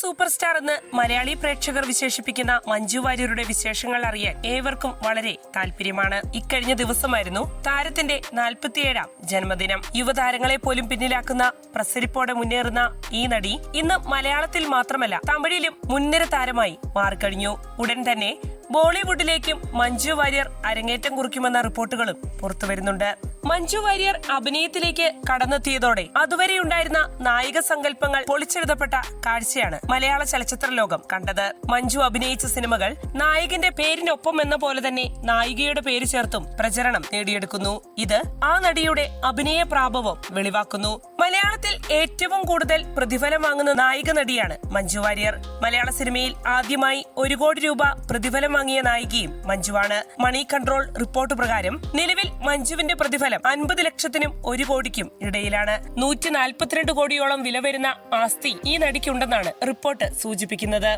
Super star എന്ന് മലയാളി പ്രേക്ഷകർ വിശേഷിപ്പിക്കുന്ന മഞ്ജു വാര്യരുടെ വിശേഷങ്ങൾ അറിയാൻ ഏവർക്കും വളരെ താല്പര്യമാണ്. ഇക്കഴിഞ്ഞ ദിവസമായിരുന്നു താരത്തിന്റെ 47ാം ജന്മദിനം. യുവതാരങ്ങളെ പോലും പിന്നിലാക്കുന്ന പ്രസരിപ്പോടെ മുന്നേറുന്ന ഈ നടി ഇന്ന് മലയാളത്തിൽ മാത്രമല്ല തമിഴിലും മുൻനിര താരമായി മാറിക്കഴിഞ്ഞു. ഉടൻ തന്നെ ബോളിവുഡിലേക്കും മഞ്ജു വാര്യർ അരങ്ങേറ്റം കുറിക്കുമെന്ന റിപ്പോർട്ടുകളും പുറത്തുവരുന്നുണ്ട്. മഞ്ജു വാര്യർ അഭിനയത്തിലേക്ക് കടന്നെത്തിയതോടെ അതുവരെയുണ്ടായിരുന്ന നായിക സങ്കല്പങ്ങൾ പൊളിച്ചെഴുതപ്പെട്ട കാഴ്ചയാണ് മലയാള ചലച്ചിത്ര ലോകം കണ്ടത്. മഞ്ജു അഭിനയിച്ച സിനിമകൾ നായകന്റെ പേരിനൊപ്പം എന്ന പോലെ തന്നെ നായികയുടെ പേര് ചേർത്തും പ്രചരണം നേടിയെടുക്കുന്നു. ഇത് ആ നടിയുടെ അഭിനയ പ്രാഭവം വെളിവാക്കുന്നു. മലയാളത്തിൽ ഏറ്റവും കൂടുതൽ പ്രതിഫലം വാങ്ങുന്ന നായിക നടിയാണ് മഞ്ജു വാര്യർ. മലയാള സിനിമയിൽ ആദ്യമായി 1 കോടി രൂപ പ്രതിഫലം വാങ്ങിയ നായികയും മഞ്ജുവാണ്. മണി കൺട്രോൾ റിപ്പോർട്ട് പ്രകാരം നിലവിൽ മഞ്ജുവിന്റെ പ്രതിഫലം 50 ലക്ഷത്തിനും 1 കോടിക്കും ഇടയിലാണ്. 142 കോടിയോളം വില വരുന്ന ആസ്തി ഈ നടിക്കുണ്ടെന്നാണ് റിപ്പോർട്ട് സൂചിപ്പിക്കുന്നത്.